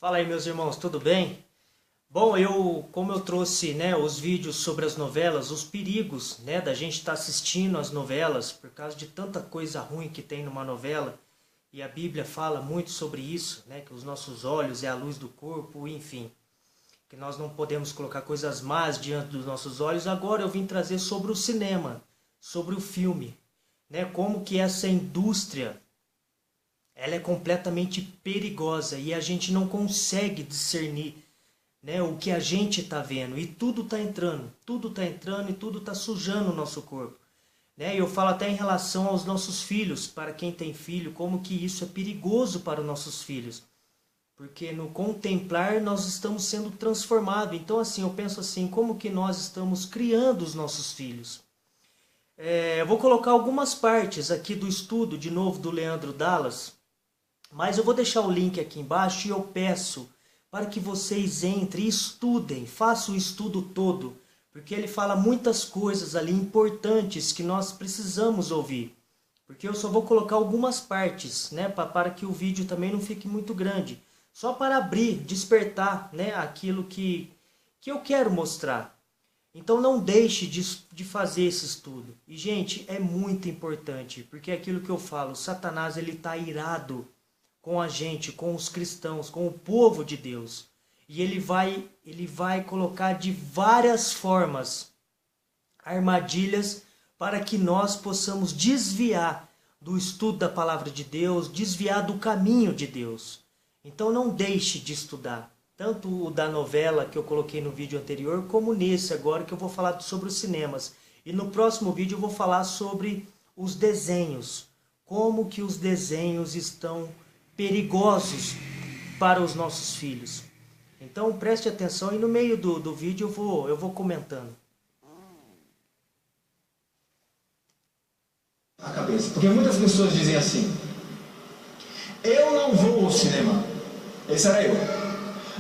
Fala aí, meus irmãos, tudo bem? Bom, como eu trouxe, os vídeos sobre as novelas, os perigos, da gente estar assistindo as novelas por causa de tanta coisa ruim que tem numa novela, e a Bíblia fala muito sobre isso, que os nossos olhos é a luz do corpo, enfim, que nós não podemos colocar coisas más diante dos nossos olhos. Agora eu vim trazer sobre o cinema, sobre o filme, como que essa indústria ela é completamente perigosa e a gente não consegue discernir, o que a gente está vendo. E tudo está entrando e tudo está sujando o nosso corpo. Eu falo até em relação aos nossos filhos, para quem tem filho, como que isso é perigoso para os nossos filhos. Porque no contemplar nós estamos sendo transformados. Então assim, eu penso assim, como que nós estamos criando os nossos filhos? Eu vou colocar algumas partes aqui do estudo, de novo, do Leandro Dallas. Mas eu vou deixar o link aqui embaixo e eu peço para que vocês entrem e estudem, façam o estudo todo, porque ele fala muitas coisas ali importantes que nós precisamos ouvir. Porque eu só vou colocar algumas partes, para que o vídeo também não fique muito grande. Só para abrir, despertar, aquilo que eu quero mostrar. Então não deixe de fazer esse estudo. E gente, é muito importante, porque é aquilo que eu falo, Satanás ele está irado com a gente, com os cristãos, com o povo de Deus. E ele vai colocar de várias formas armadilhas para que nós possamos desviar do estudo da palavra de Deus, desviar do caminho de Deus. Então não deixe de estudar, tanto o da novela que eu coloquei no vídeo anterior, como nesse agora que eu vou falar sobre os cinemas. E no próximo vídeo eu vou falar sobre os desenhos, como que os desenhos estão perigosos para os nossos filhos. Então preste atenção e no meio do vídeo eu vou comentando. A cabeça, porque muitas pessoas dizem assim: eu não vou ao cinema. Esse era eu.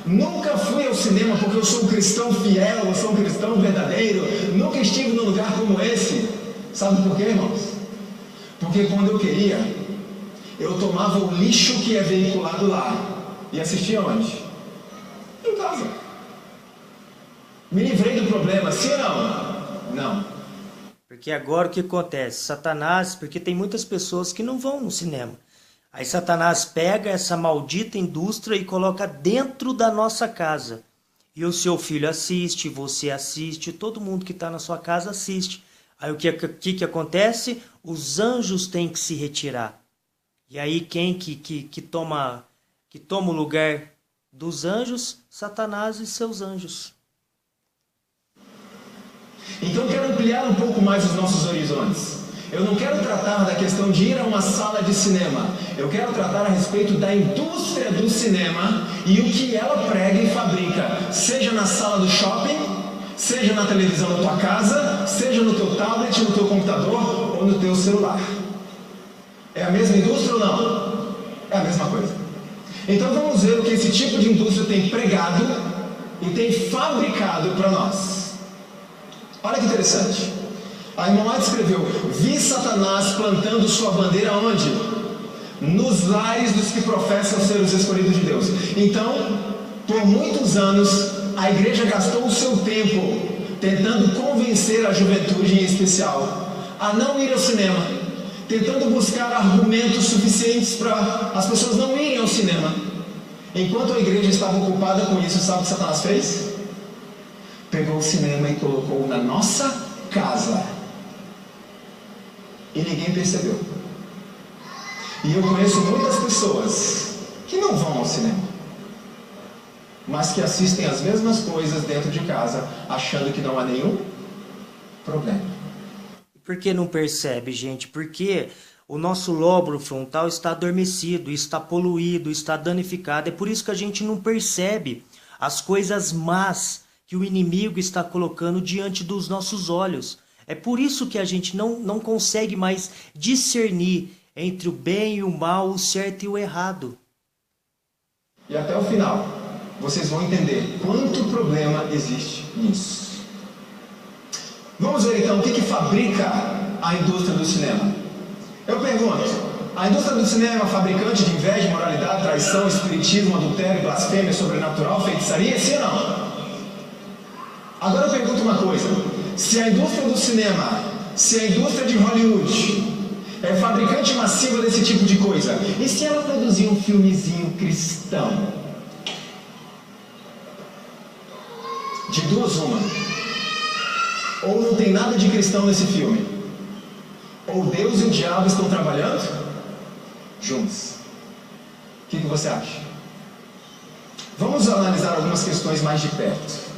Nunca fui ao cinema porque eu sou um cristão fiel, eu sou um cristão verdadeiro. Nunca estive num lugar como esse. Sabe por quê, irmãos? Porque quando eu queria, eu tomava o lixo que é veiculado lá e assistia onde? Em casa. Me livrei do problema, sim ou não? Não. Porque agora o que acontece? Satanás, porque tem muitas pessoas que não vão no cinema. Aí Satanás pega essa maldita indústria e coloca dentro da nossa casa. E o seu filho assiste, você assiste, todo mundo que está na sua casa assiste. Aí o que acontece? Os anjos têm que se retirar. E aí quem que toma o lugar dos anjos? Satanás e seus anjos. Então eu quero ampliar um pouco mais os nossos horizontes. Eu não quero tratar da questão de ir a uma sala de cinema. Eu quero tratar a respeito da indústria do cinema e o que ela prega e fabrica. Seja na sala do shopping, seja na televisão da tua casa, seja no teu tablet, no teu computador ou no teu celular. É a mesma indústria ou não? É a mesma coisa. Então vamos ver o que esse tipo de indústria tem pregado e tem fabricado para nós. Olha que interessante. A irmã White escreveu: vi Satanás plantando sua bandeira onde? Nos lares dos que professam ser os escolhidos de Deus. Então, por muitos anos, a igreja gastou o seu tempo tentando convencer a juventude em especial a não ir ao cinema, tentando buscar argumentos suficientes para as pessoas não irem ao cinema. Enquanto a igreja estava ocupada com isso, sabe o que Satanás fez? Pegou o cinema e colocou na nossa casa. E ninguém percebeu. E eu conheço muitas pessoas que não vão ao cinema, mas que assistem as mesmas coisas dentro de casa, achando que não há nenhum problema. Por que não percebe, gente? Porque o nosso lóbulo frontal está adormecido, está poluído, está danificado. É por isso que a gente não percebe as coisas más que o inimigo está colocando diante dos nossos olhos. É por isso que a gente não consegue mais discernir entre o bem e o mal, o certo e o errado. E até o final, vocês vão entender quanto problema existe nisso. Vamos ver então o que fabrica a indústria do cinema. Eu pergunto, A indústria do cinema, fabricante de inveja, imoralidade, traição, espiritismo, adultério, blasfêmia, sobrenatural, feitiçaria, sim ou não? Agora eu pergunto uma coisa: se a indústria do cinema, se a indústria de Hollywood é fabricante massiva desse tipo de coisa, e se ela produzir um filmezinho cristão? De duas uma: ou não tem nada de cristão nesse filme, ou Deus e o diabo estão trabalhando juntos. O que você acha? Vamos analisar algumas questões mais de perto.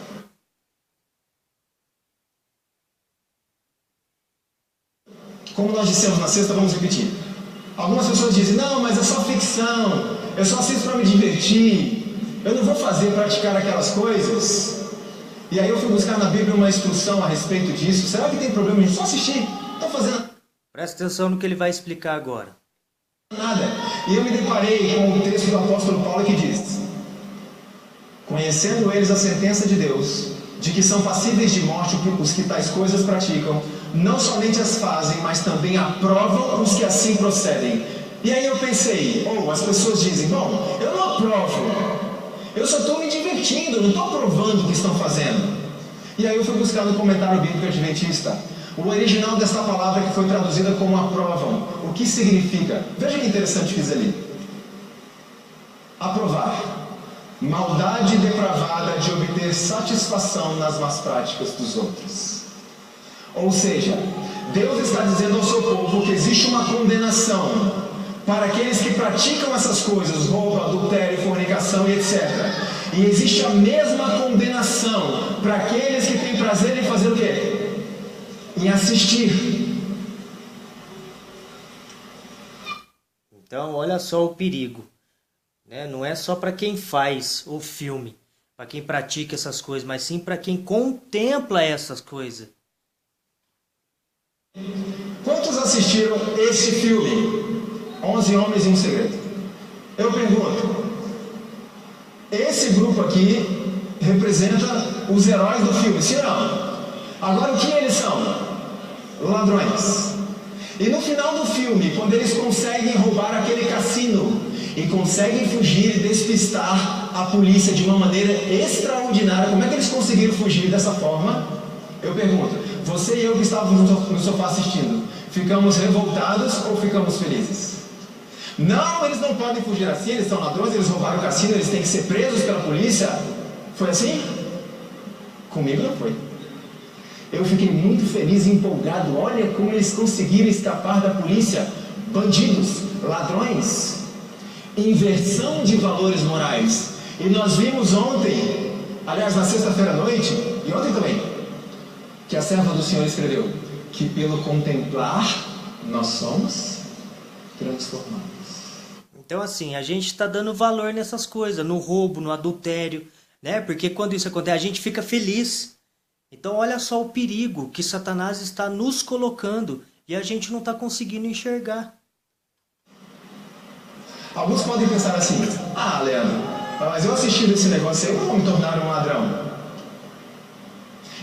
Como nós dissemos na sexta, vamos repetir. Algumas pessoas dizem: não, mas é só ficção, eu só assisto para me divertir, eu não vou praticar aquelas coisas. E aí eu fui buscar na Bíblia uma instrução a respeito disso. Será que tem problema em só assistir? Estou fazendo... Presta atenção no que ele vai explicar agora. Nada. E eu me deparei com o texto do apóstolo Paulo que diz: conhecendo eles a sentença de Deus, de que são passíveis de morte os que tais coisas praticam, não somente as fazem, mas também aprovam os que assim procedem. E aí eu pensei, as pessoas dizem: bom, eu não aprovo, eu só estou me divertindo, não estou aprovando o que estão fazendo. E aí eu fui buscar no comentário bíblico adventista o original desta palavra, que foi traduzida como aprovam. O que significa? Veja que interessante que diz ali: aprovar, maldade depravada de obter satisfação nas más práticas dos outros. Ou seja, Deus está dizendo ao seu povo que existe uma condenação para aqueles que praticam essas coisas, roubo, adultério, fornicação e etc. E existe a mesma condenação para aqueles que têm prazer em fazer o quê? Em assistir. Então, olha só o perigo, né? Não é só para quem faz o filme, para quem pratica essas coisas, mas sim para quem contempla essas coisas. Quantos assistiram esse filme? 11 Homens e um Segredo. Eu pergunto: esse grupo aqui representa os heróis do filme, sim ou não? Agora, o que eles são? Ladrões. E no final do filme, quando eles conseguem roubar aquele cassino e conseguem fugir e despistar a polícia de uma maneira extraordinária, como é que eles conseguiram fugir dessa forma? Eu pergunto: você e eu que estávamos no sofá assistindo, ficamos revoltados ou ficamos felizes? Não, eles não podem fugir assim, eles são ladrões, eles roubaram o cassino, eles têm que ser presos pela polícia. Foi assim? Comigo não foi. Eu fiquei muito feliz e empolgado. Olha como eles conseguiram escapar da polícia. Bandidos, ladrões, inversão de valores morais. E nós vimos ontem, aliás na sexta-feira à noite, e ontem também, que a serva do Senhor escreveu que pelo contemplar nós somos transformados. Então assim, a gente está dando valor nessas coisas, no roubo, no adultério, né? Porque quando isso acontece, a gente fica feliz. Então olha só o perigo que Satanás está nos colocando e a gente não está conseguindo enxergar. Alguns podem pensar assim: Leandro, mas eu assistindo esse negócio aí, eu não vou me tornar um ladrão.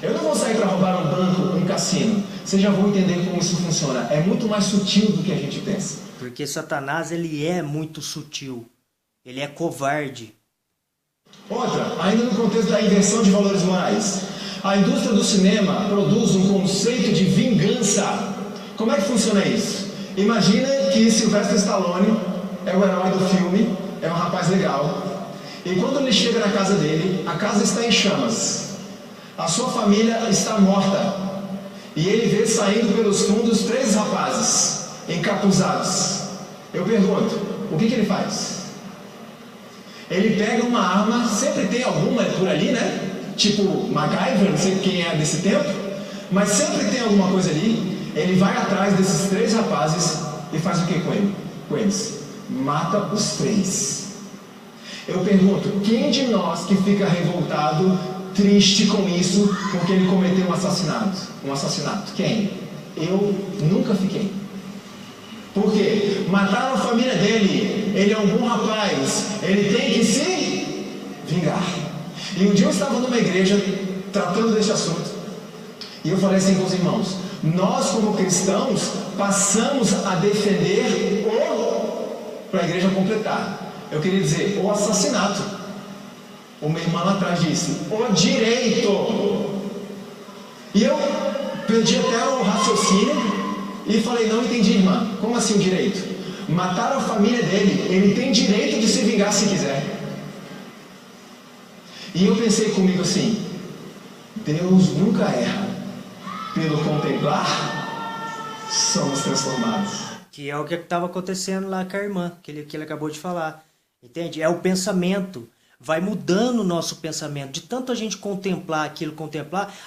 Eu não vou sair para roubar um banco, um cassino. Vocês já vão entender como isso funciona. É muito mais sutil do que a gente pensa. Porque Satanás, ele é muito sutil. Ele é covarde. Outra, ainda no contexto da inversão de valores morais. A indústria do cinema produz um conceito de vingança. Como é que funciona isso? Imagina que Sylvester Stallone é o herói do filme, é um rapaz legal. E quando ele chega na casa dele, a casa está em chamas. A sua família está morta. E ele vê saindo pelos fundos 3 rapazes encapuzados. Eu pergunto: o que ele faz? Ele pega uma arma, sempre tem alguma por ali, né? Tipo MacGyver, não sei quem é desse tempo, mas sempre tem alguma coisa ali. Ele vai atrás desses 3 rapazes e faz o que com eles? Mata os 3. Eu pergunto: quem de nós que fica revoltado, triste com isso, porque ele cometeu um assassinato? Quem? Eu nunca fiquei. Por quê? Mataram a família dele, ele é um bom rapaz, ele tem que se vingar. E um dia eu estava numa igreja tratando desse assunto, e eu falei assim com os irmãos: nós como cristãos passamos a defender o para a igreja completar. Eu queria dizer, o assassinato. Uma irmã lá atrás disse, o direito. E eu perdi até o raciocínio e falei, não entendi, irmã. Como assim o direito? Mataram a família dele, ele tem direito de se vingar se quiser. E eu pensei comigo assim, Deus nunca erra. Pelo contemplar, somos transformados. Que é o que estava acontecendo lá com a irmã, que ele acabou de falar. Entende? É o pensamento. Vai mudando o nosso pensamento. De tanto a gente contemplar aquilo,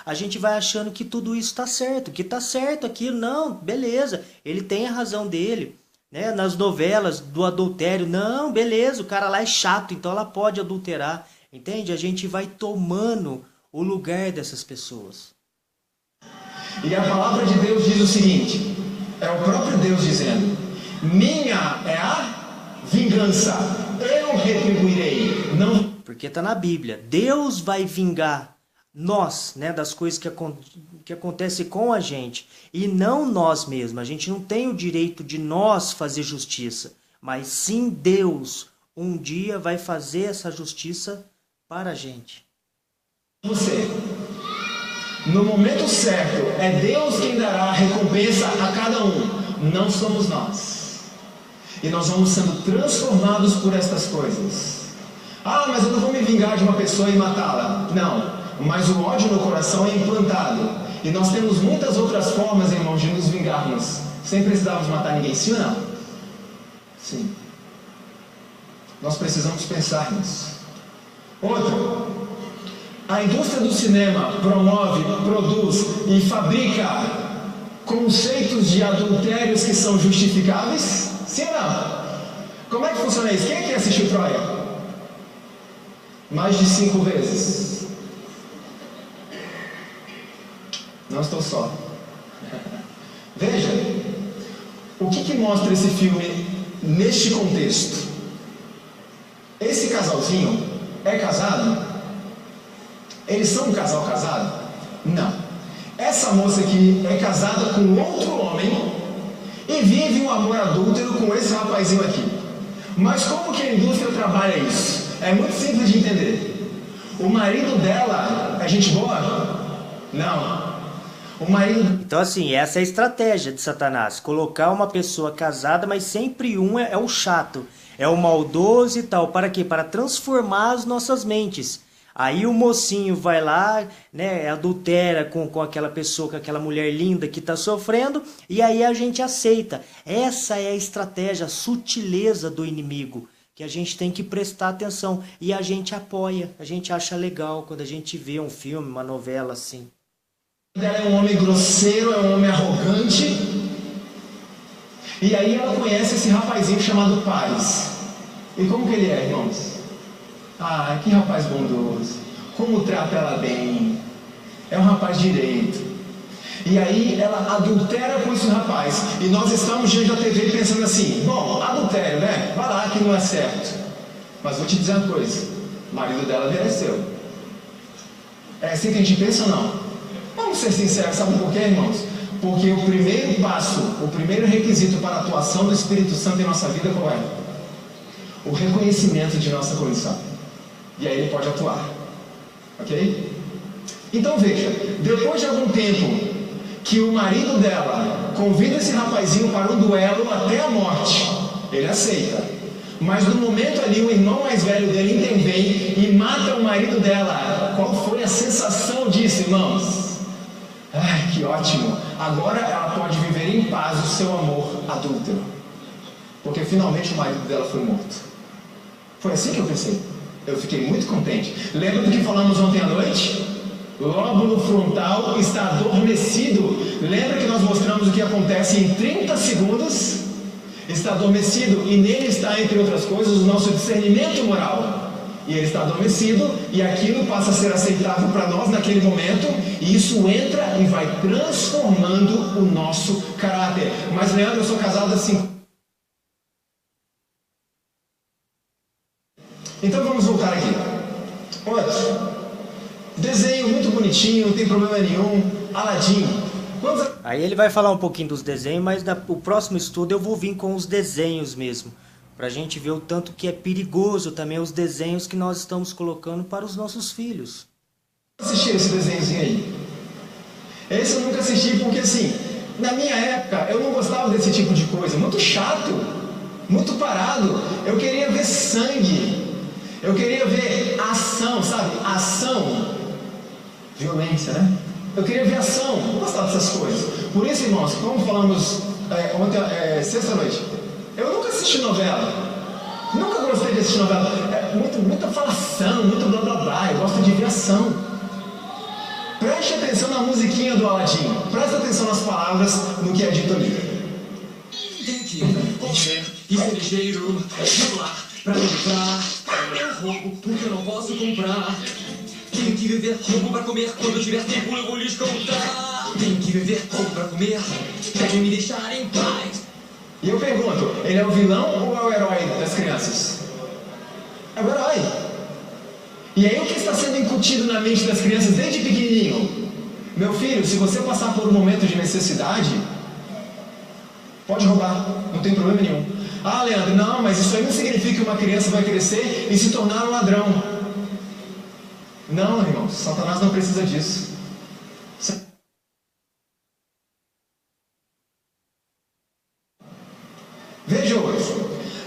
a gente vai achando que tudo isso está certo. Que está certo aquilo. Não, beleza. Ele tem a razão dele. Né? Nas novelas do adultério. Não, beleza. O cara lá é chato, então ela pode adulterar. Entende? A gente vai tomando o lugar dessas pessoas. E a palavra de Deus diz o seguinte. É o próprio Deus dizendo. Minha é a vingança. Eu retribuirei. Não... Porque está na Bíblia. Deus vai vingar nós, né, das coisas que acontecem com a gente. E não nós mesmos. A gente não tem o direito de nós fazer justiça. Mas sim Deus um dia vai fazer essa justiça para a gente. Você. No momento certo, é Deus quem dará a recompensa a cada um. Não somos nós. E nós vamos sendo transformados por estas coisas. Ah, mas eu não vou me vingar de uma pessoa e matá-la. Não, mas o ódio no coração é implantado. E nós temos muitas outras formas, irmãos, de nos vingarmos. Sem precisarmos matar ninguém, sim ou não? Sim. Nós precisamos pensar nisso. Outro. A indústria do cinema promove, produz e fabrica conceitos de adultérios que são justificáveis? Sim ou não? Como é que funciona isso? Quem é que assistiu Troia? Mais de 5 vezes. Não estou só. Veja, o que mostra esse filme neste contexto? Esse casalzinho é casado? Eles são um casal casado? Não. Essa moça aqui é casada com outro homem e vive um amor adúltero com esse rapazinho aqui. Mas como que a indústria trabalha isso? É muito simples de entender. O marido dela é gente boa? Não. O marido... Então assim, essa é a estratégia de Satanás. Colocar uma pessoa casada, mas sempre um é o chato. É o maldoso e tal. Para quê? Para transformar as nossas mentes. Aí o mocinho vai lá, né, adultera com aquela pessoa, com aquela mulher linda que está sofrendo, e aí a gente aceita. Essa é a estratégia, a sutileza do inimigo, que a gente tem que prestar atenção. E a gente apoia, a gente acha legal quando a gente vê um filme, uma novela assim. Ela é um homem grosseiro, é um homem arrogante. E aí ela conhece esse rapazinho chamado Paz. E como que ele é, irmãos? Ah, que rapaz bondoso, como trata ela bem, é um rapaz direito. E aí ela adultera com esse rapaz, e nós estamos diante da TV pensando assim, bom, adultério, né? Vai lá que não é certo. Mas vou te dizer uma coisa, o marido dela mereceu. É assim que a gente pensa ou não? Vamos ser sinceros, sabe por quê, irmãos? Porque o primeiro passo, o primeiro requisito para a atuação do Espírito Santo em nossa vida qual é? O reconhecimento de nossa condição. E aí ele pode atuar. Ok? Então veja, depois de algum tempo que o marido dela convida esse rapazinho para um duelo até a morte, ele aceita. Mas no momento ali o irmão mais velho dele intervém e mata o marido dela. Qual foi a sensação disso, irmãos? Ai, que ótimo! Agora ela pode viver em paz o seu amor adúltero. Porque finalmente o marido dela foi morto. Foi assim que eu pensei. Eu fiquei muito contente. Lembra do que falamos ontem à noite? Lóbulo frontal está adormecido. Lembra que nós mostramos o que acontece em 30 segundos? Está adormecido e nele está, entre outras coisas, o nosso discernimento moral. E ele está adormecido e aquilo passa a ser aceitável para nós naquele momento, e isso entra e vai transformando o nosso caráter. Mas Leandro, eu sou casado assim. Então vamos voltar aqui. Outro. Desenho muito bonitinho, não tem problema nenhum. Aladim. Aí ele vai falar um pouquinho dos desenhos, mas o próximo estudo eu vou vir com os desenhos mesmo. para a gente ver o tanto que é perigoso também os desenhos que nós estamos colocando para os nossos filhos. Assisti esse desenhozinho aí. Esse eu nunca assisti porque, assim, na minha época eu não gostava desse tipo de coisa. Muito chato, muito parado. Eu queria ver sangue. Eu queria ver ação, sabe? Ação. Violência, né? Eu queria ver ação. Eu não gostava dessas coisas. Por isso, irmãos, como falamos ontem, sexta-noite, eu nunca assisti novela. Nunca gostei de assistir novela. Muita falação, muito blá blá blá. Eu gosto de ver ação. Preste atenção na musiquinha do Aladim. Preste atenção nas palavras, no que é dito ali. Tem que correr e ser ligeiro, regular pra comprar. Eu roubo porque eu não posso comprar. Tenho que viver roubo pra comer. Quando tiver tempo eu vou lhes contar. Tenho que viver roubo pra comer. Querem me deixar em paz. E eu pergunto, ele é o vilão ou é o herói das crianças? É o herói. E aí o que está sendo incutido na mente das crianças desde pequenininho? Meu filho, se você passar por um momento de necessidade, pode roubar, não tem problema nenhum. Ah, Leandro, não, mas isso aí não significa que uma criança vai crescer e se tornar um ladrão. Não, irmão, Satanás não precisa disso. Veja hoje,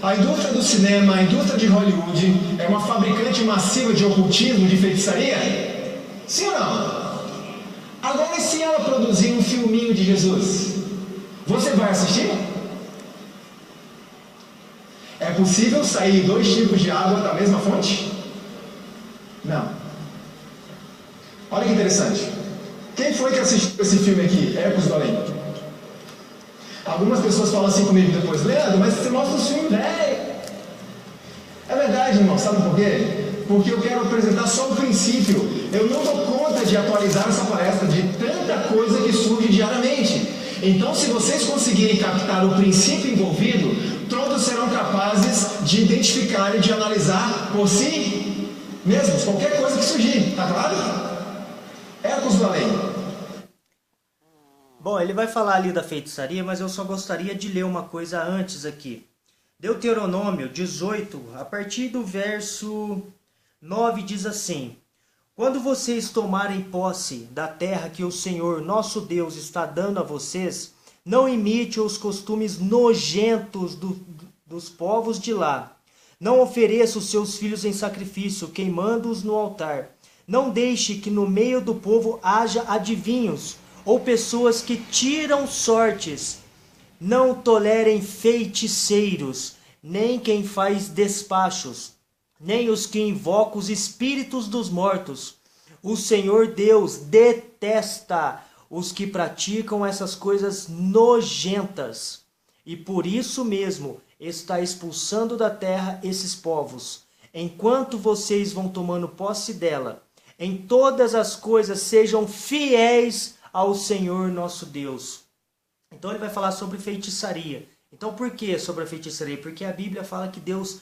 a indústria do cinema, a indústria de Hollywood é uma fabricante massiva de ocultismo, de feitiçaria? Sim ou não? Agora, e se ela produzir um filminho de Jesus? Você vai assistir? É possível sair 2 tipos de água da mesma fonte? Não. Olha que interessante. Quem foi que assistiu esse filme aqui? Ecos do Além. Algumas pessoas falam assim comigo depois, Leandro, mas você mostra os filmes velho. É verdade, irmão, sabe por quê? Porque eu quero apresentar só o princípio. Eu não dou conta de atualizar essa palestra de tanta coisa que surge diariamente. Então, se vocês conseguirem captar o princípio envolvido, todos serão capazes de identificar e de analisar por si mesmos qualquer coisa que surgir, tá claro? Ecos do Além. Bom, ele vai falar ali da feitiçaria, mas eu só gostaria de ler uma coisa antes aqui. Deuteronômio 18, a partir do verso 9, diz assim: Quando vocês tomarem posse da terra que o Senhor, nosso Deus, está dando a vocês, não imite os costumes nojentos dos povos de lá. Não ofereça os seus filhos em sacrifício, queimando-os no altar. Não deixe que no meio do povo haja adivinhos, ou pessoas que tiram sortes. Não tolerem feiticeiros, nem quem faz despachos, nem os que invocam os espíritos dos mortos. O Senhor Deus detesta os que praticam essas coisas nojentas. E por isso mesmo está expulsando da terra esses povos. Enquanto vocês vão tomando posse dela, em todas as coisas sejam fiéis ao Senhor nosso Deus. Então ele vai falar sobre feitiçaria. Então por que sobre a feitiçaria? Porque a Bíblia fala que Deus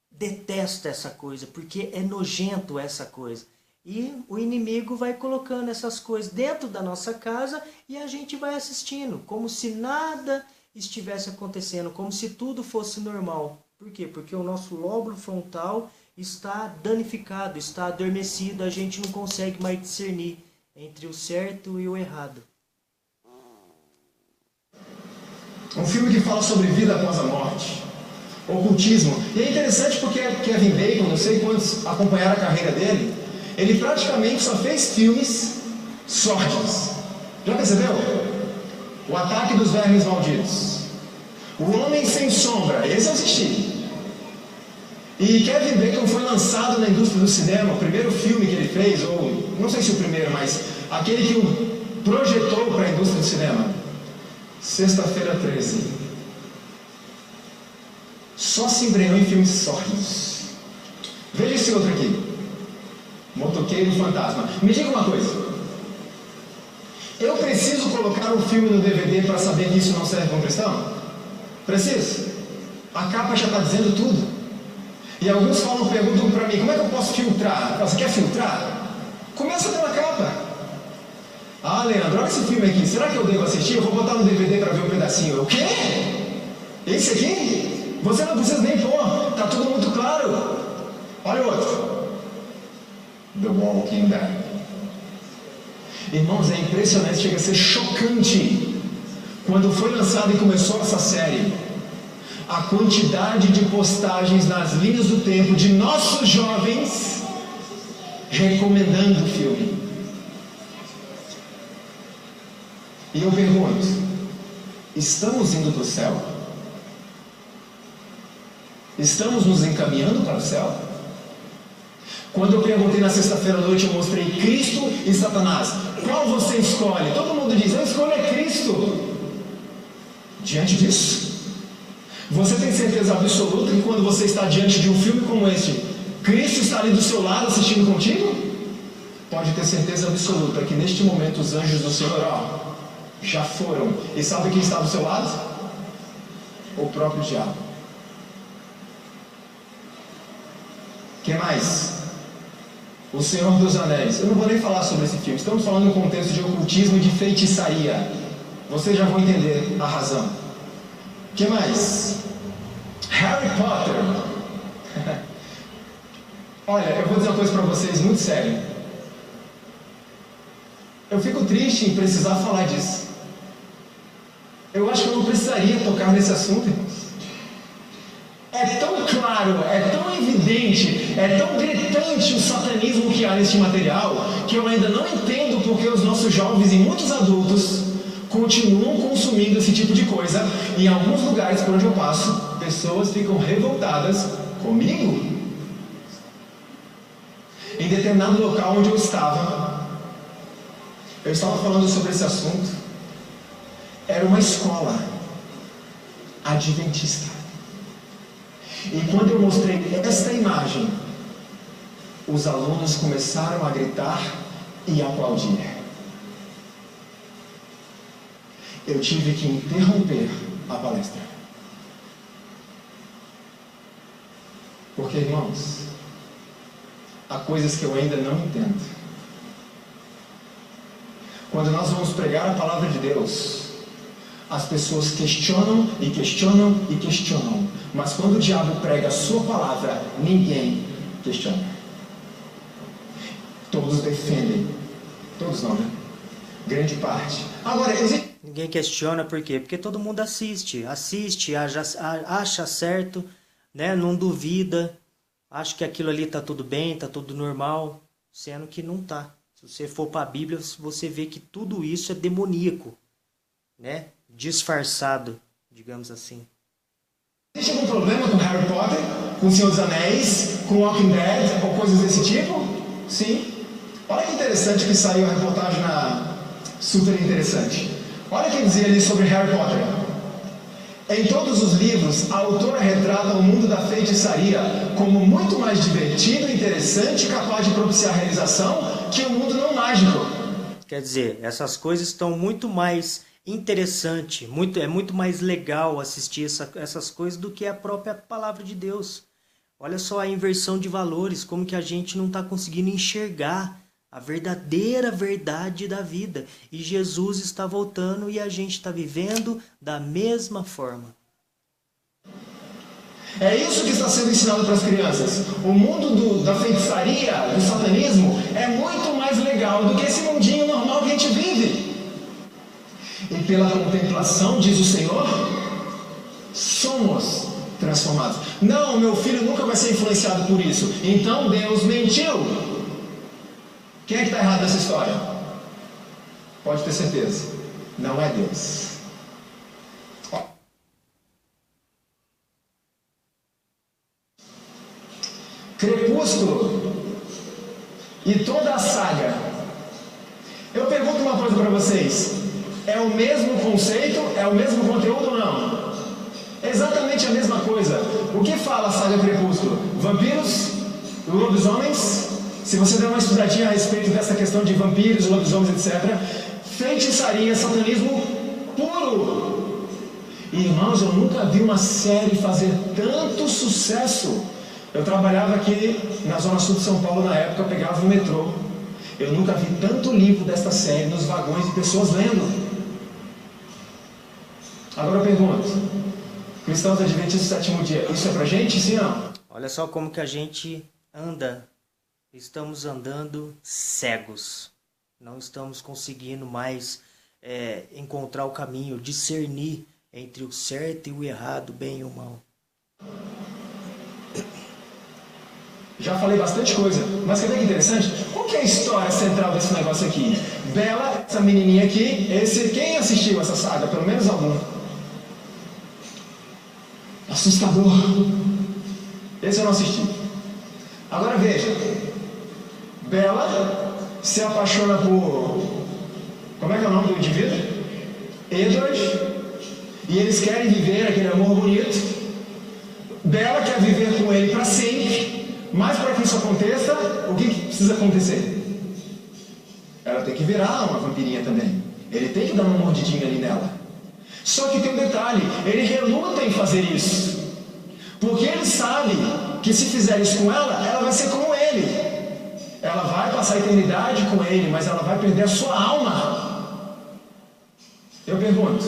detesta essa coisa, porque é nojento essa coisa. E o inimigo vai colocando essas coisas dentro da nossa casa e a gente vai assistindo, como se nada estivesse acontecendo, como se tudo fosse normal. Por quê? Porque o nosso lóbulo frontal está danificado, está adormecido, a gente não consegue mais discernir entre o certo e o errado. Um filme que fala sobre vida após a morte, ocultismo. E é interessante porque Kevin Bacon, não sei quantos acompanharam a carreira dele, ele praticamente só fez filmes sórdidos. Já percebeu? O Ataque dos Vermes Malditos, O Homem Sem Sombra, esse eu assisti. E Kevin Bacon foi lançado na indústria do cinema, o primeiro filme que ele fez, ou não sei se o primeiro, mas aquele que o projetou para a indústria do cinema. Sexta-feira 13. Só se embrenhou em filmes sórdidos. Veja esse outro aqui. Motoqueiro Fantasma. Me diga uma coisa. Eu preciso colocar um filme no DVD para saber que isso não serve para um cristão? Preciso. A capa já está dizendo tudo. E alguns perguntam para mim, como é que eu posso filtrar? Você quer filtrar? Começa pela capa. Ah, Leandro, olha esse filme aqui. Será que eu devo assistir? Eu vou botar no DVD para ver um pedacinho. O quê? Esse aqui? Você não precisa nem pôr, está tudo muito claro. Olha o outro. The Walking Dead. Irmãos, é impressionante, chega a ser chocante. Quando foi lançado e começou essa série, a quantidade de postagens nas linhas do tempo de nossos jovens recomendando o filme. E eu pergunto, estamos indo para o céu? Estamos nos encaminhando para o céu? Quando eu perguntei na sexta-feira à noite, eu mostrei Cristo e Satanás. Qual você escolhe? Todo mundo diz, eu escolho é Cristo. Diante disso, você tem certeza absoluta que quando você está diante de um filme como este, Cristo está ali do seu lado assistindo contigo? Pode ter certeza absoluta que neste momento os anjos do Senhor, já foram. E sabe quem está do seu lado? O próprio diabo. Quem mais? O Senhor dos Anéis. Eu não vou nem falar sobre esse filme. Estamos falando no contexto de ocultismo e de feitiçaria. Vocês já vão entender a razão. Quem mais? Harry Potter. Olha, eu vou dizer uma coisa para vocês muito sério. Eu fico triste em precisar falar disso. Eu acho que eu não precisaria tocar nesse assunto, irmãos. É tão claro, é tão evidente, é tão gritante o satanismo que há neste material, que eu ainda não entendo porque os nossos jovens e muitos adultos continuam consumindo esse tipo de coisa. E em alguns lugares por onde eu passo, pessoas ficam revoltadas comigo. Em determinado local onde eu estava falando sobre esse assunto. Era uma escola adventista. E quando eu mostrei esta imagem, os alunos começaram a gritar e aplaudir. Eu tive que interromper a palestra. Porque, irmãos, há coisas que eu ainda não entendo. Quando nós vamos pregar a palavra de Deus, as pessoas questionam e questionam e questionam. Mas quando o diabo prega a sua palavra, ninguém questiona. Todos defendem. Todos não, né? Grande parte. Agora, ninguém questiona por quê? Porque todo mundo assiste, acha certo, né? Não duvida, acha que aquilo ali está tudo bem, está tudo normal, sendo que não está. Se você for para a Bíblia, você vê que tudo isso é demoníaco, né? Disfarçado, digamos assim. Existe algum problema com Harry Potter, com o Senhor dos Anéis, com Walking Dead ou coisas desse tipo? Sim. Olha que interessante que saiu a reportagem super interessante. Olha o que dizia ali sobre Harry Potter. Em todos os livros, a autora retrata o mundo da feitiçaria como muito mais divertido, interessante e capaz de propiciar a realização que o mundo não mágico. Quer dizer, essas coisas estão muito mais interessante, é muito mais legal assistir essas coisas do que a própria palavra de Deus. Olha só a inversão de valores, como que a gente não está conseguindo enxergar a verdadeira verdade da vida. E Jesus está voltando e a gente está vivendo da mesma forma. É isso que está sendo ensinado para as crianças. O mundo da feitiçaria, do satanismo, é muito mais legal do que esse mundinho normal que a gente vive. E pela contemplação, diz o Senhor, somos transformados. Não, meu filho nunca vai ser influenciado por isso. Então Deus mentiu. Quem é que está errado nessa história? Pode ter certeza. Não é Deus. Crepúsculo e toda a saga. Eu pergunto uma coisa para vocês. É o mesmo conceito? É o mesmo conteúdo ou não? É exatamente a mesma coisa. O que fala a saga Crepúsculo? Vampiros? Lobisomens? Se você der uma estudadinha a respeito dessa questão de vampiros, lobisomens, etc. Feitiçaria, satanismo puro. Irmãos, eu nunca vi uma série fazer tanto sucesso. Eu trabalhava aqui na Zona Sul de São Paulo na época, eu pegava o metrô. Eu nunca vi tanto livro desta série nos vagões de pessoas lendo. Agora eu pergunto, Cristãos Adventistas do Sétimo Dia. Isso é pra gente, sim ou não? Olha só como que a gente anda. Estamos andando cegos. Não estamos conseguindo mais encontrar o caminho, discernir entre o certo e o errado, o bem e o mal. Já falei bastante coisa, mas quer ver que interessante? Qual que é a história central desse negócio aqui? Bela, essa menininha aqui, quem assistiu essa saga? Pelo menos algum. Assustador. Esse eu não assisti. Agora veja. Bela se apaixona por... Como é que é o nome do indivíduo? Edward. E eles querem viver aquele amor bonito. Bela quer viver com ele para sempre. Mas para que isso aconteça, o que precisa acontecer? Ela tem que virar uma vampirinha também. Ele tem que dar uma mordidinha ali nela. Só que tem um detalhe, ele reluta em fazer isso. Porque ele sabe que se fizer isso com ela, ela vai ser como ele. Ela vai passar a eternidade com ele, mas ela vai perder a sua alma. Eu pergunto,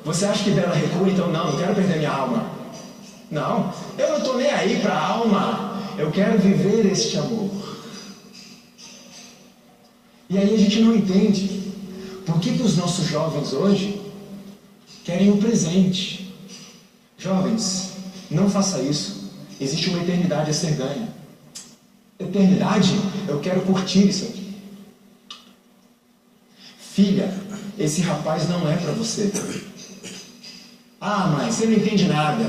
você acha que Bela recua? Então não quero perder minha alma. Não, eu não estou nem aí para a alma. Eu quero viver este amor. E aí a gente não entende por que os nossos jovens hoje querem o presente. Jovens, não faça isso. Existe uma eternidade a ser ganha. Eternidade? Eu quero curtir isso aqui. Filha, esse rapaz não é para você. Ah, mãe, você não entende nada.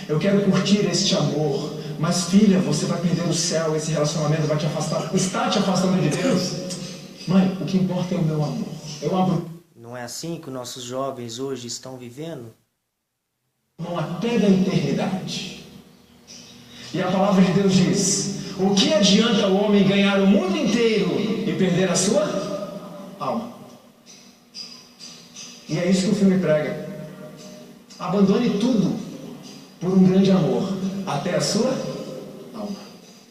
Eu quero curtir este amor. Mas filha, você vai perder o céu, esse relacionamento vai te afastar, está te afastando de Deus. Mãe, o que importa é o meu amor. Eu abro... Não é assim que os nossos jovens hoje estão vivendo? Mão até da eternidade. E a palavra de Deus diz: o que adianta o homem ganhar o mundo inteiro e perder a sua alma? E é isso que o filme prega. Abandone tudo por um grande amor, até a sua alma,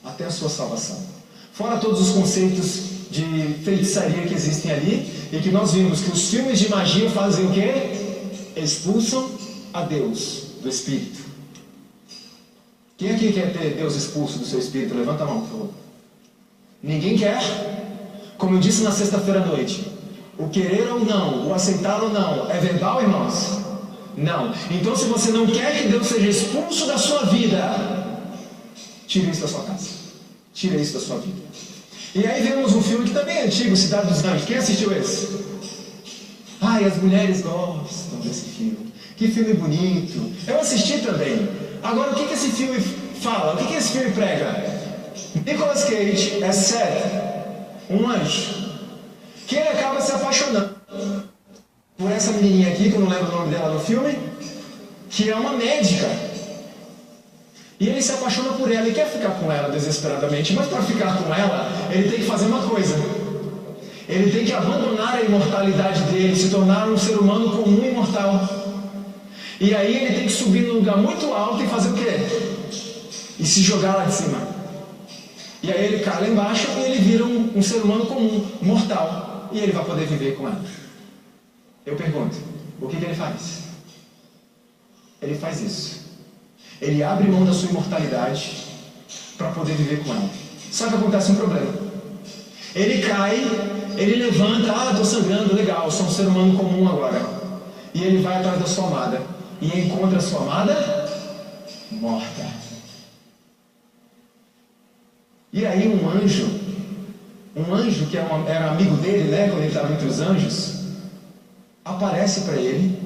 até a sua salvação. Fora todos os conceitos de feitiçaria que existem ali, e que nós vimos que os filmes de magia fazem o quê? Expulsam a Deus do Espírito. Quem aqui quer ter Deus expulso do seu Espírito? Levanta a mão, por favor. Ninguém quer? Como eu disse na sexta-feira à noite, o querer ou não, o aceitar ou não, é verbal, irmãos? Não. Então, se você não quer que Deus seja expulso da sua vida, tire isso da sua casa. Tire isso da sua vida. E aí vemos um filme que também é antigo, Cidade dos Anjos. Quem assistiu esse? Ai, as mulheres gostam desse filme. Que filme bonito. Eu assisti também. Agora, o que esse filme fala? O que esse filme prega? Nicolas Cage é Seth, um anjo, que ele acaba se apaixonando por essa menininha aqui, que eu não lembro o nome dela no filme, que é uma médica. E ele se apaixona por ela e quer ficar com ela desesperadamente, mas para ficar com ela, ele tem que fazer uma coisa. Ele tem que abandonar a imortalidade dele, se tornar um ser humano comum e mortal. E aí ele tem que subir num lugar muito alto e fazer o quê? E se jogar lá de cima. E aí ele cai lá embaixo e ele vira um ser humano comum, mortal. E ele vai poder viver com ela. Eu pergunto, o que ele faz? Ele faz isso. Ele abre mão da sua imortalidade para poder viver com ela. Só que acontece um problema. Ele cai, ele levanta, estou sangrando, legal, sou um ser humano comum agora. E ele vai atrás da sua amada. E encontra a sua amada morta. E aí um anjo que era amigo dele, né, quando ele estava entre os anjos, aparece para ele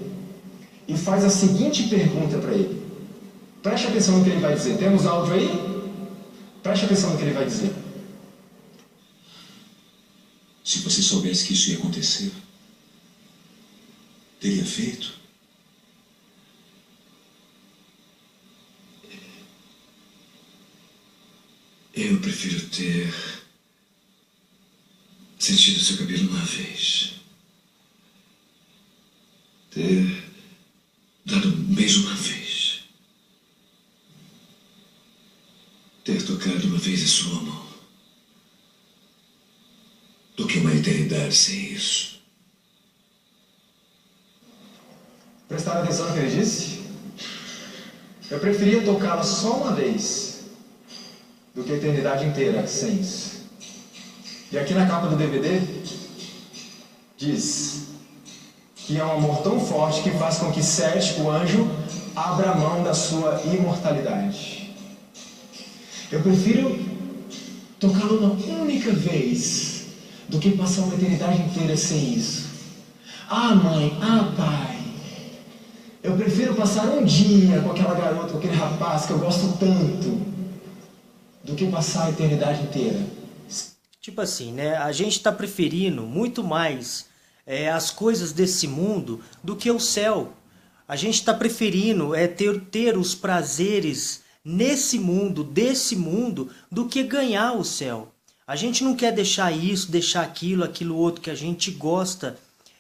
e faz a seguinte pergunta para ele. Preste atenção no que ele vai dizer. Temos áudio aí? Preste atenção no que ele vai dizer. Se você soubesse que isso ia acontecer, teria feito? Eu prefiro ter sentido seu cabelo uma vez. Ter dado um beijo uma vez. Ter tocado uma vez a sua mão. Do que uma eternidade sem isso. Prestaram atenção no que ele disse? Eu preferia tocá-la só uma vez do que a eternidade inteira sem isso. E aqui na capa do DVD diz que é um amor tão forte que faz com que Sete, o anjo, abra mão da sua imortalidade. Eu prefiro tocá-lo uma única vez do que passar uma eternidade inteira sem isso. Ah, mãe, ah, pai, eu prefiro passar um dia com aquela garota, com aquele rapaz que eu gosto tanto, do que passar a eternidade inteira. Tipo assim, né? A gente está preferindo muito mais as coisas desse mundo do que o céu. A gente está preferindo ter os prazeres nesse mundo, desse mundo, do que ganhar o céu. A gente não quer deixar isso, deixar aquilo outro que a gente gosta.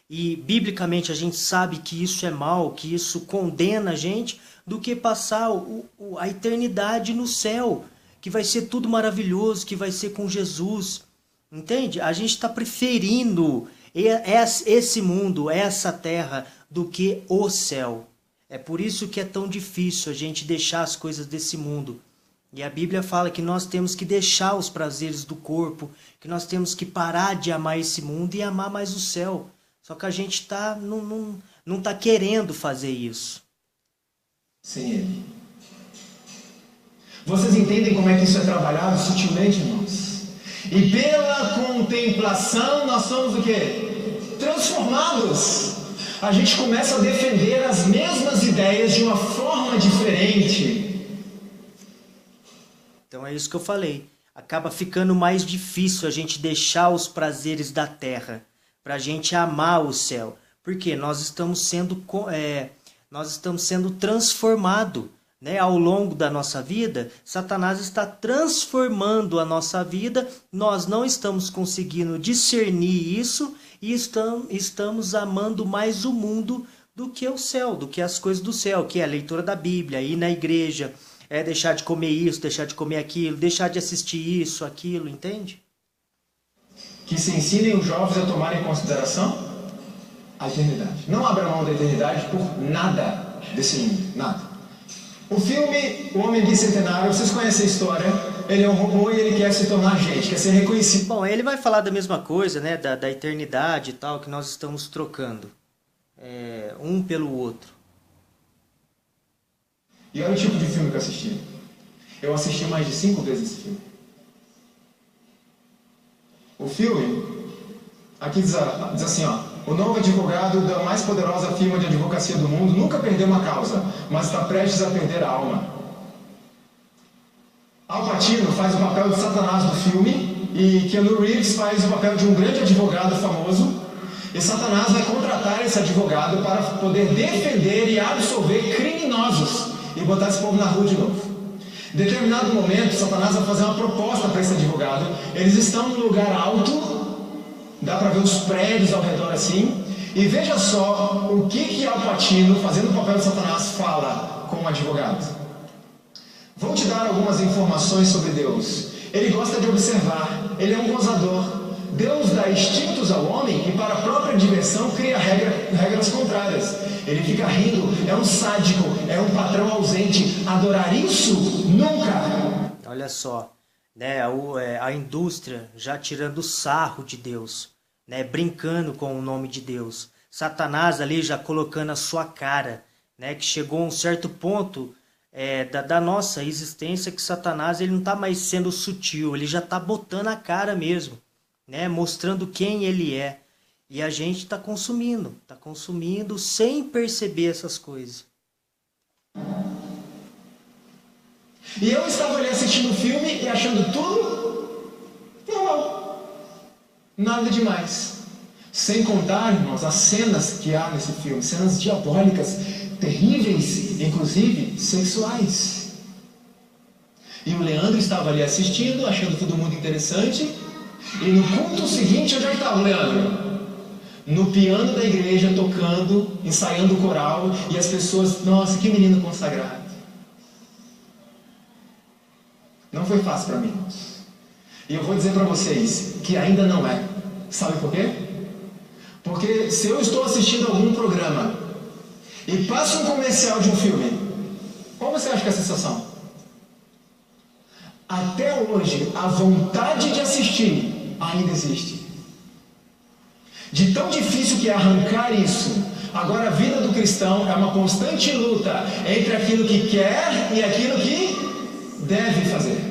E biblicamente a gente sabe que isso é mal, que isso condena a gente, do que passar a eternidade no céu, que vai ser tudo maravilhoso, que vai ser com Jesus. Entende? A gente está preferindo esse mundo, essa terra, do que o céu. É por isso que é tão difícil a gente deixar as coisas desse mundo. E a Bíblia fala que nós temos que deixar os prazeres do corpo, que nós temos que parar de amar esse mundo e amar mais o céu. Só que a gente não tá querendo fazer isso. Sem Ele. Vocês entendem como é que isso é trabalhado sutilmente, irmãos? E pela contemplação nós somos o quê? Transformados. A gente começa a defender as mesmas ideias de uma forma diferente. Então é isso que eu falei. Acaba ficando mais difícil a gente deixar os prazeres da terra para a gente amar o céu. Porque nós estamos sendo transformados. Né? Ao longo da nossa vida, Satanás está transformando a nossa vida. Nós não estamos conseguindo discernir isso e estamos amando mais o mundo do que o céu, do que as coisas do céu, que é a leitura da Bíblia, ir na igreja, deixar de comer isso, deixar de comer aquilo, deixar de assistir isso, aquilo, entende? Que se ensinem os jovens a tomarem em consideração a eternidade. Não abra mão da eternidade por nada desse mundo, nada. O filme O Homem Bicentenário, vocês conhecem a história, ele é um robô e ele quer se tornar gente, quer ser reconhecido. Bom, ele vai falar da mesma coisa, né, da eternidade e tal, que nós estamos trocando um pelo outro. E olha o tipo de filme que eu assisti. Eu assisti mais de 5 vezes esse filme. O filme, aqui diz assim, ó: o novo advogado da mais poderosa firma de advocacia do mundo nunca perdeu uma causa, mas está prestes a perder a alma. Al Pacino faz o papel de Satanás no filme e Keanu Reeves faz o papel de um grande advogado famoso. E Satanás vai contratar esse advogado para poder defender e absolver criminosos e botar esse povo na rua de novo. Em determinado momento, Satanás vai fazer uma proposta para esse advogado. Eles estão num lugar alto, dá para ver os prédios ao redor assim, e veja só o que Al Pacino, fazendo o papel de Satanás, fala com o advogado. Vou te dar algumas informações sobre Deus. Ele gosta de observar, ele é um gozador. Deus dá instintos ao homem e para a própria diversão cria regras contrárias. Ele fica rindo, é um sádico, é um patrão ausente. Adorar isso? Nunca! Olha só, né, a indústria já tirando sarro de Deus, né, brincando com o nome de Deus. Satanás ali já colocando a sua cara, né, que chegou a um certo ponto da nossa existência que Satanás ele não está mais sendo sutil, ele já está botando a cara mesmo, né, mostrando quem ele é. E a gente está consumindo sem perceber essas coisas. E eu estava ali assistindo o filme e achando tudo normal, nada demais. Sem contar, irmãos, as cenas que há nesse filme, cenas diabólicas, terríveis, inclusive sexuais. E o Leandro estava ali assistindo, achando todo mundo interessante. E no culto seguinte, onde é que estava o Leandro? No piano da igreja, tocando, ensaiando o coral, e as pessoas, nossa, que menino consagrado. Não foi fácil para mim, irmãos. E eu vou dizer para vocês que ainda não é. Sabe por quê? Porque se eu estou assistindo algum programa e passa um comercial de um filme Qual você acha que é a sensação? Até hoje, a vontade de assistir ainda existe. De tão difícil que é arrancar isso. Agora a vida do cristão é uma constante luta entre aquilo que quer e aquilo que deve fazer.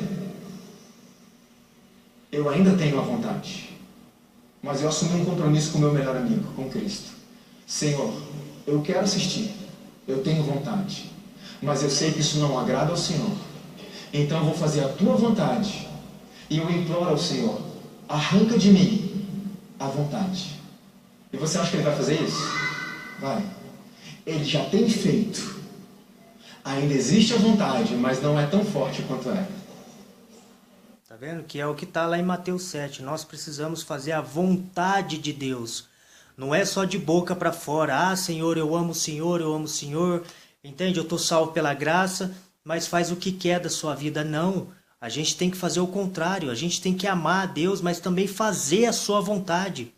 Eu ainda tenho a vontade, mas eu assumi um compromisso com o meu melhor amigo, com Cristo. Senhor, eu quero assistir, eu tenho vontade, mas eu sei que isso não agrada ao Senhor. Então eu vou fazer a tua vontade. E eu imploro ao Senhor, arranca de mim a vontade. E você acha que ele vai fazer isso? Vai. Ele já tem feito. Ainda existe a vontade, mas não é tão forte quanto era. Tá vendo? Que é o que está lá em Mateus 7. Nós precisamos fazer a vontade de Deus. Não é só de boca para fora. Ah, Senhor, eu amo o Senhor, eu amo o Senhor. Entende? Eu estou salvo pela graça, mas faz o que quer da sua vida. Não. A gente tem que fazer o contrário. A gente tem que amar a Deus, mas também fazer a sua vontade.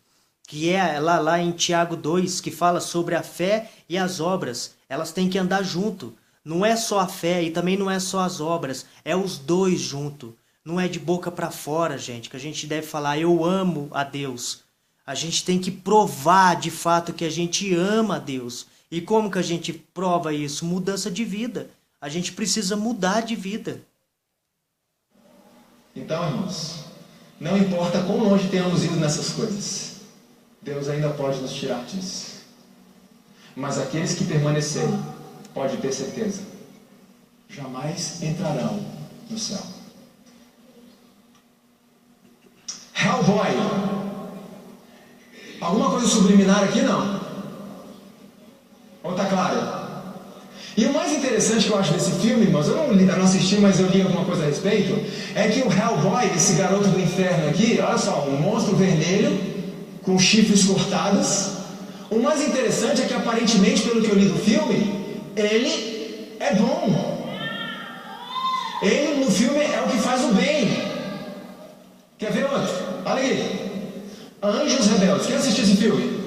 Que é lá em Tiago 2, que fala sobre a fé e as obras. Elas têm que andar junto. Não é só a fé e também não é só as obras. É os dois junto. Não é de boca para fora, gente, que a gente deve falar, eu amo a Deus. A gente tem que provar de fato que a gente ama a Deus. E como que a gente prova isso? Mudança de vida. A gente precisa mudar de vida. Então, irmãos, não importa quão longe tenhamos ido nessas coisas, Deus ainda pode nos tirar disso. Mas aqueles que permanecerem, pode ter certeza, jamais entrarão no céu. Hellboy. Alguma coisa subliminar aqui, não? Ou tá claro? E o mais interessante que eu acho desse filme, irmãos, eu não assisti, mas eu li alguma coisa a respeito, é que o Hellboy, esse garoto do inferno aqui, olha só, um monstro vermelho, com chifres cortados. O mais interessante é que aparentemente, pelo que eu li do filme, ele é bom. Ele no filme é o que faz o bem. Quer ver outro? Olha aqui. Anjos Rebeldes. Quer assistir esse filme?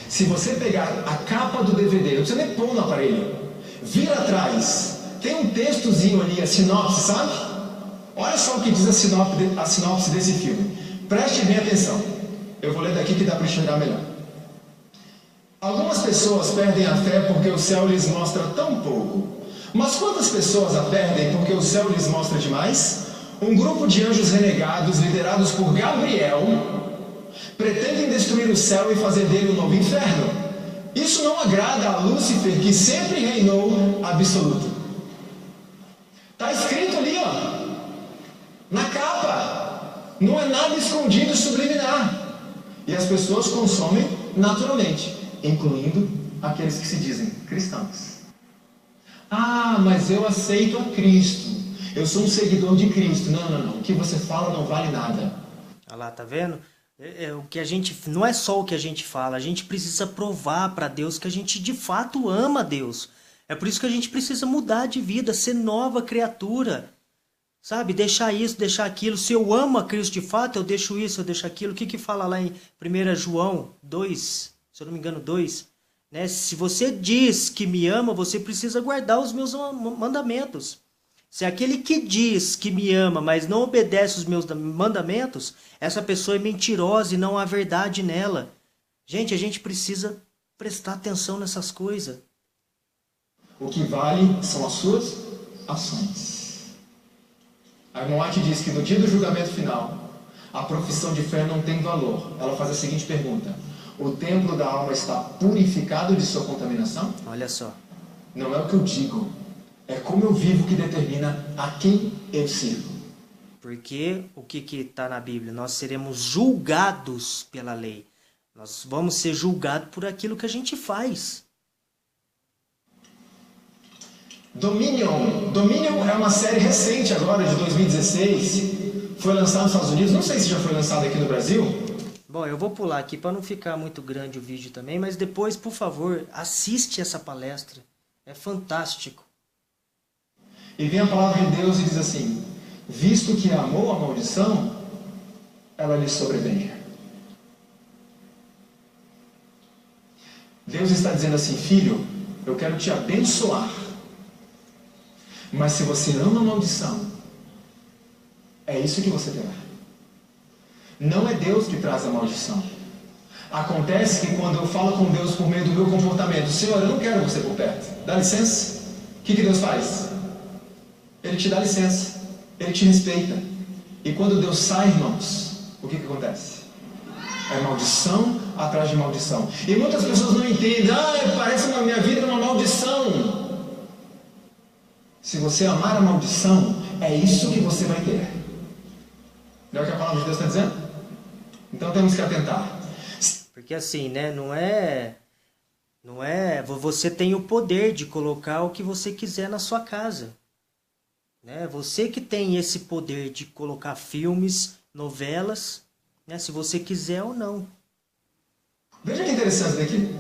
Se você pegar a capa do DVD, não precisa nem pôr no aparelho, vira atrás, tem um textozinho ali, a sinopse, sabe? Olha só o que diz a sinopse desse filme. Preste bem atenção. Eu vou ler daqui que dá para enxergar melhor. Algumas pessoas perdem a fé porque o céu lhes mostra tão pouco. Mas quantas pessoas a perdem porque o céu lhes mostra demais? Um grupo de anjos renegados, liderados por Gabriel, pretendem destruir o céu e fazer dele um novo inferno. Isso não agrada a Lúcifer, que sempre reinou absoluto. Está escrito ali, ó, na capa. Não é nada escondido e subliminar. E as pessoas consomem naturalmente, incluindo aqueles que se dizem cristãos. Ah, mas eu aceito a Cristo. Eu sou um seguidor de Cristo. Não. O que você fala não vale nada. Olha lá, tá vendo? O que a gente, não é só o que a gente fala. A gente precisa provar para Deus que a gente de fato ama a Deus. É por isso que a gente precisa mudar de vida, ser nova criatura. Sabe, deixar isso, deixar aquilo. Se eu amo a Cristo de fato, eu deixo isso, eu deixo aquilo. O que fala lá em 1 João 2, se eu não me engano 2? Né? Se você diz que me ama, você precisa guardar os meus mandamentos. Se aquele que diz que me ama, mas não obedece os meus mandamentos, essa pessoa é mentirosa e não há verdade nela. Gente, a gente precisa prestar atenção nessas coisas. O que vale são as suas ações. A irmã White diz que no dia do julgamento final, a profissão de fé não tem valor. Ela faz a seguinte pergunta: o templo da alma está purificado de sua contaminação? Olha só. Não é o que eu digo, é como eu vivo que determina a quem eu sirvo. Porque o que está na Bíblia? Nós seremos julgados pela lei. Nós vamos ser julgados por aquilo que a gente faz. Dominion é uma série recente agora, de 2016. Foi lançada nos Estados Unidos. Não sei se já foi lançada aqui no Brasil. Bom, eu vou pular aqui para não ficar muito grande o vídeo também. Mas depois, por favor, assiste essa palestra. É fantástico. E vem a palavra de Deus e diz assim: visto que amou a maldição, ela lhe sobrevém. Deus está dizendo assim: filho, eu quero te abençoar. Mas se você ama a maldição, é isso que você terá. Não é Deus que traz a maldição. Acontece que quando eu falo com Deus por meio do meu comportamento, Senhor, eu não quero você por perto, dá licença. O que Deus faz? Ele te dá licença, Ele te respeita. E quando Deus sai, irmãos, o que acontece? É maldição atrás de maldição. E muitas pessoas não entendem. Parece que a minha vida é uma maldição. Se você amar a maldição, é isso que você vai ter. Não é o que a palavra de Deus está dizendo? Então temos que atentar. Porque assim, né, não é você tem o poder de colocar o que você quiser na sua casa, né? Você que tem esse poder de colocar filmes, novelas, né, se você quiser ou não. Veja que interessante daqui.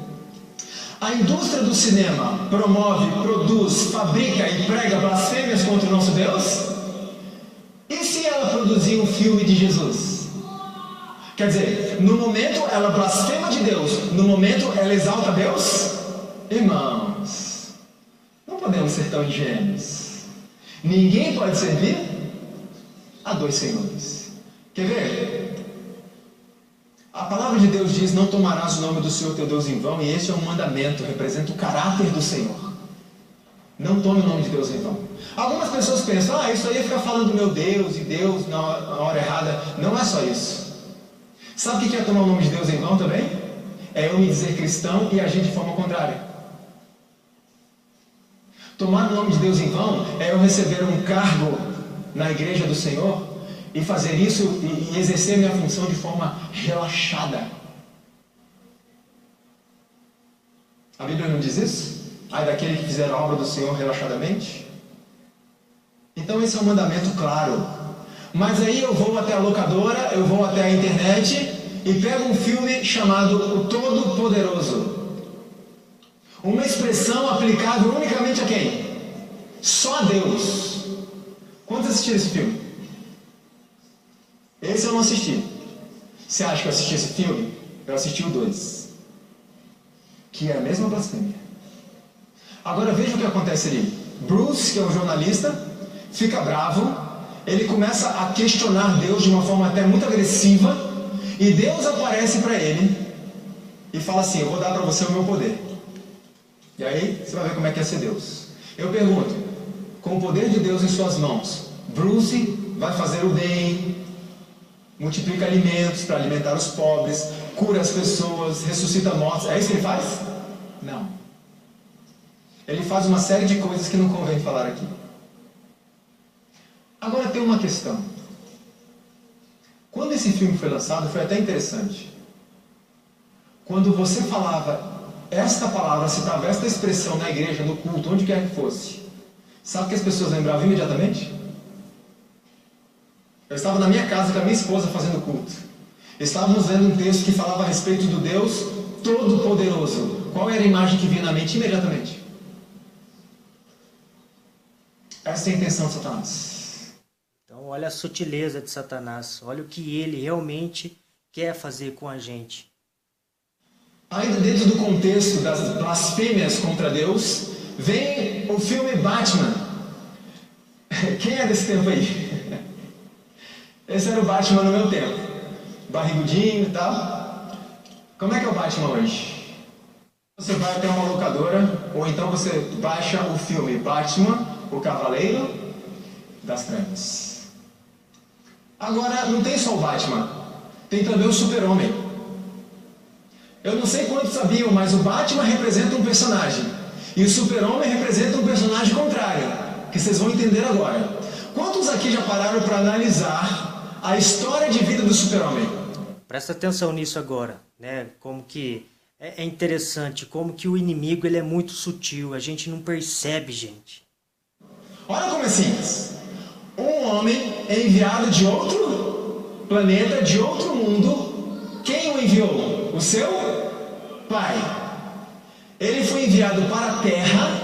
A indústria do cinema promove, produz, fabrica e prega blasfêmias contra o nosso Deus? E se ela produzir um filme de Jesus? Quer dizer, no momento ela blasfema de Deus, no momento ela exalta Deus? Irmãos, não podemos ser tão ingênuos. Ninguém pode servir a dois senhores. Quer ver? A palavra de Deus diz: não tomarás o nome do Senhor teu Deus em vão, e este é um mandamento, representa o caráter do Senhor. Não tome o nome de Deus em vão. Algumas pessoas pensam: isso aí é ficar falando do meu Deus, e Deus na hora errada. Não é só isso. Sabe o que é tomar o nome de Deus em vão também? É eu me dizer cristão e agir de forma contrária. Tomar o nome de Deus em vão é eu receber um cargo na igreja do Senhor e fazer isso e exercer minha função de forma relaxada. A Bíblia não diz isso? Ai daquele que fizer a obra do Senhor relaxadamente? Então esse é um mandamento claro. Mas aí eu vou até a locadora, eu vou até a internet e pego um filme chamado O Todo-Poderoso. Uma expressão aplicável unicamente a quem? Só a Deus. Quantos assistiram esse filme? Esse eu não assisti. Você acha que eu assisti esse filme? Eu assisti o 2. Que é a mesma blasfêmia. Agora veja o que acontece ali. Bruce, que é um jornalista, fica bravo. Ele começa a questionar Deus de uma forma até muito agressiva. E Deus aparece para ele e fala assim: eu vou dar para você o meu poder. E aí você vai ver como é que é ser Deus. Eu pergunto: com o poder de Deus em suas mãos, Bruce vai fazer o bem, multiplica alimentos para alimentar os pobres, cura as pessoas, ressuscita mortos. É isso que ele faz? Não. Ele faz uma série de coisas que não convém falar aqui. Agora tem uma questão. Quando esse filme foi lançado, foi até interessante. Quando você falava esta palavra, citava esta expressão na igreja, no culto, onde quer que fosse, sabe o que as pessoas lembravam imediatamente? Eu estava na minha casa com a minha esposa fazendo culto. Estávamos lendo um texto que falava a respeito do Deus Todo-Poderoso. Qual era a imagem que vinha na mente imediatamente? Essa é a intenção de Satanás. Então, olha a sutileza de Satanás. Olha o que ele realmente quer fazer com a gente. Ainda dentro do contexto das blasfêmias contra Deus, vem o filme Batman. Quem é desse tempo aí? Esse era o Batman no meu tempo. Barrigudinho e tal. Como é que é o Batman hoje? Você vai até uma locadora, ou então você baixa o filme Batman, o Cavaleiro das Trevas. Agora, não tem só o Batman, tem também o Super-Homem. Eu não sei quantos sabiam, mas o Batman representa um personagem, e o Super-Homem representa um personagem contrário, que vocês vão entender agora. Quantos aqui já pararam para analisar a história de vida do Super-Homem? Presta atenção nisso agora, né? Como que é interessante, como que o inimigo ele é muito sutil, a gente não percebe, gente. Olha como é simples. Um homem é enviado de outro planeta, de outro mundo. Quem o enviou? O seu pai. Ele foi enviado para a Terra.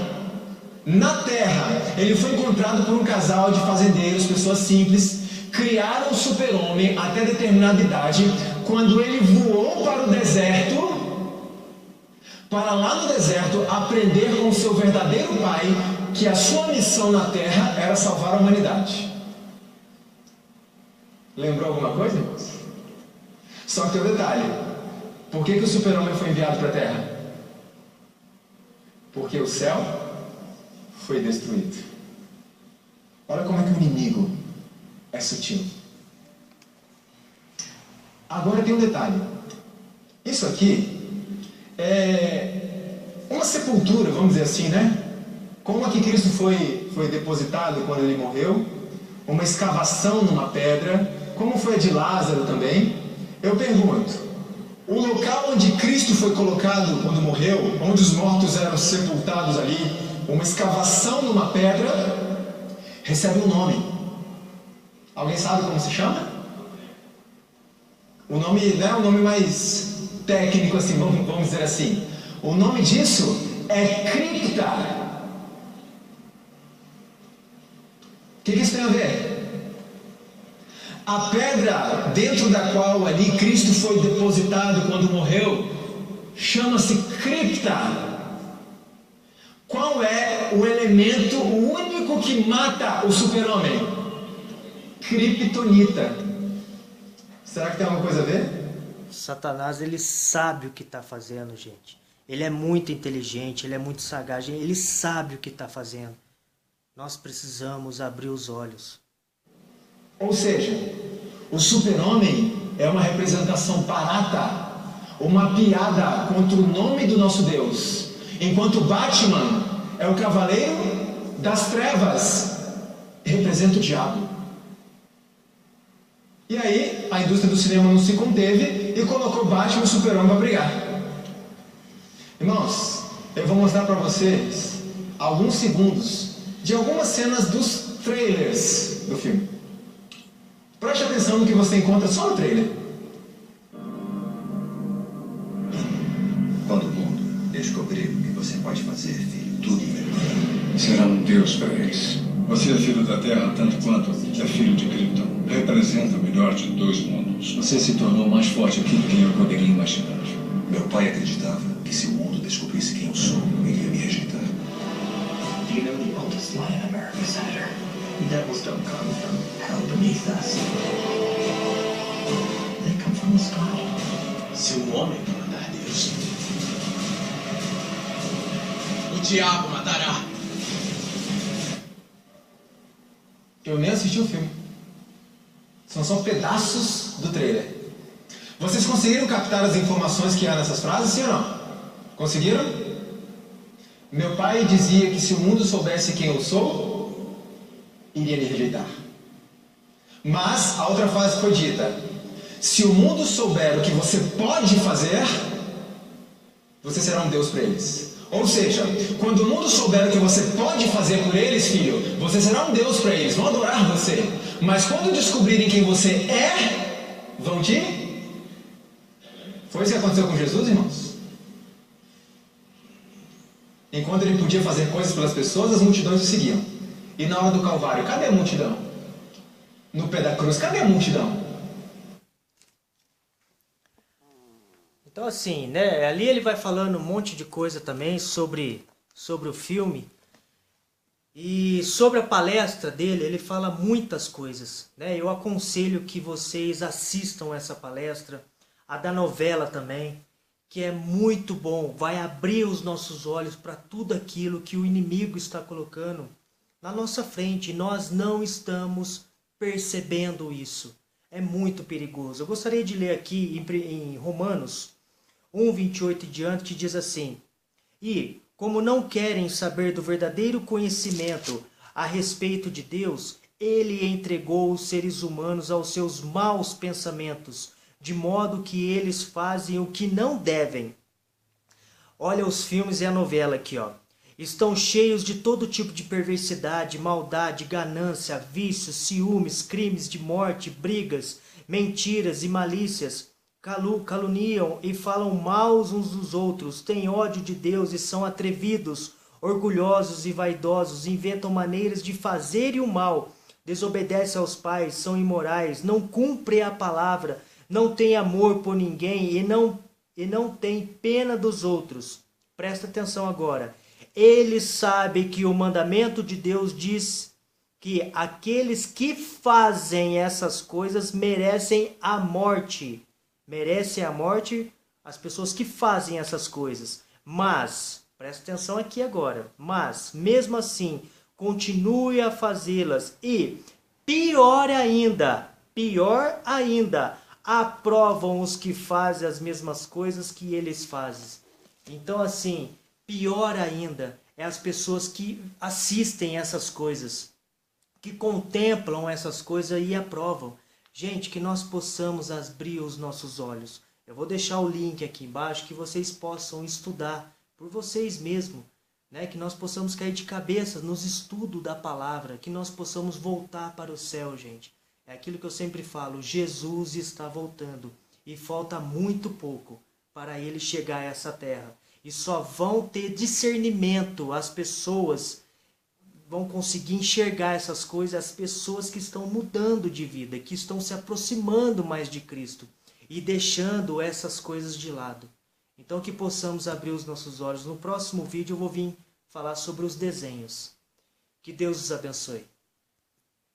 Na Terra, ele foi encontrado por um casal de fazendeiros, pessoas simples. Criaram o Super-Homem até determinada idade. Quando ele voou para o deserto, para lá no deserto aprender com o seu verdadeiro pai que a sua missão na terra era salvar a humanidade. Lembrou alguma coisa, irmãos? Só que tem um detalhe. Por que o super-homem foi enviado para a terra? Porque o céu foi destruído. Olha como é que o inimigo é sutil. Agora tem um detalhe. Isso aqui é uma sepultura, vamos dizer assim, né? Como a que Cristo foi depositado quando ele morreu, uma escavação numa pedra, como foi a de Lázaro também. Eu pergunto, o local onde Cristo foi colocado quando morreu, onde os mortos eram sepultados ali, uma escavação numa pedra, recebe um nome. Alguém sabe como se chama? O nome não é um nome mais técnico assim, vamos dizer assim. O nome disso é cripta. O que isso tem a ver? A pedra dentro da qual ali Cristo foi depositado quando morreu chama-se cripta. Qual é o elemento, o único que mata o super-homem? Kryptonita. Será que tem alguma coisa a ver? Satanás, ele sabe o que está fazendo, gente. Ele é muito inteligente, ele é muito sagaz, ele sabe o que está fazendo. Nós precisamos abrir os olhos. Ou seja, o super-homem é uma representação barata, uma piada contra o nome do nosso Deus. Enquanto Batman é o cavaleiro das trevas, representa o diabo. E aí, a indústria do cinema não se conteve e colocou Batman e o super-homem para brigar. Irmãos, eu vou mostrar para vocês alguns segundos de algumas cenas dos trailers do filme. Preste atenção no que você encontra só no trailer. Quando o mundo descobrir o que você pode fazer, filho, tudo melhorará. Será um deus para eles. Você é filho da Terra tanto quanto é filho de Krypton. Representa o melhor de dois mundos. Você se tornou mais forte aqui do que eu poderia imaginar. Meu pai acreditava que se o mundo descobrisse quem eu sou, ele ia me rejeitar. Do you know the oldest lie in America, Senator? Devils don't come from hell beneath us. They come from the sky. Se um homem matar Deus, o diabo matará. Eu nem assisti o filme. São só pedaços do trailer. Vocês conseguiram captar as informações que há nessas frases, sim ou não? Conseguiram? Meu pai dizia que se o mundo soubesse quem eu sou, iria me rejeitar. Mas a outra frase foi dita: se o mundo souber o que você pode fazer, você será um Deus para eles. Ou seja, quando o mundo souber o que você pode fazer por eles, filho, você será um Deus para eles, vão adorar você. Mas quando descobrirem quem você é, vão te... Foi isso que aconteceu com Jesus, irmãos? Enquanto ele podia fazer coisas pelas pessoas, as multidões o seguiam. E na hora do Calvário, cadê a multidão? No pé da cruz, cadê a multidão? Então assim, né, ali ele vai falando um monte de coisa também sobre o filme. E sobre a palestra dele, ele fala muitas coisas, né? Eu aconselho que vocês assistam essa palestra, a da novela também, que é muito bom, vai abrir os nossos olhos para tudo aquilo que o inimigo está colocando na nossa frente. Nós não estamos percebendo isso. É muito perigoso. Eu gostaria de ler aqui em Romanos 1, 28 e diante, que diz assim: e, como não querem saber do verdadeiro conhecimento a respeito de Deus, ele entregou os seres humanos aos seus maus pensamentos, de modo que eles fazem o que não devem. Olha os filmes e a novela aqui, ó. Estão cheios de todo tipo de perversidade, maldade, ganância, vícios, ciúmes, crimes de morte, brigas, mentiras e malícias. Caluniam e falam mal uns dos outros, têm ódio de Deus e são atrevidos, orgulhosos e vaidosos, inventam maneiras de fazerem o mal, desobedecem aos pais, são imorais, não cumprem a palavra, não têm amor por ninguém e não têm pena dos outros. Presta atenção agora. Eles sabem que o mandamento de Deus diz que aqueles que fazem essas coisas merecem a morte. Merecem a morte as pessoas que fazem essas coisas. Mas, presta atenção aqui agora, mas, mesmo assim, continue a fazê-las e, pior ainda, aprovam os que fazem as mesmas coisas que eles fazem. Então, assim, pior ainda é as pessoas que assistem essas coisas, que contemplam essas coisas e aprovam. Gente, que nós possamos abrir os nossos olhos. Eu vou deixar o link aqui embaixo que vocês possam estudar por vocês mesmos, né? Que nós possamos cair de cabeça nos estudos da palavra, que nós possamos voltar para o céu, gente. É aquilo que eu sempre falo, Jesus está voltando e falta muito pouco para ele chegar a essa terra. E só vão ter discernimento, as pessoas vão conseguir enxergar essas coisas, as pessoas que estão mudando de vida, que estão se aproximando mais de Cristo e deixando essas coisas de lado. Então que possamos abrir os nossos olhos. No próximo vídeo eu vou vir falar sobre os desenhos. Que Deus os abençoe.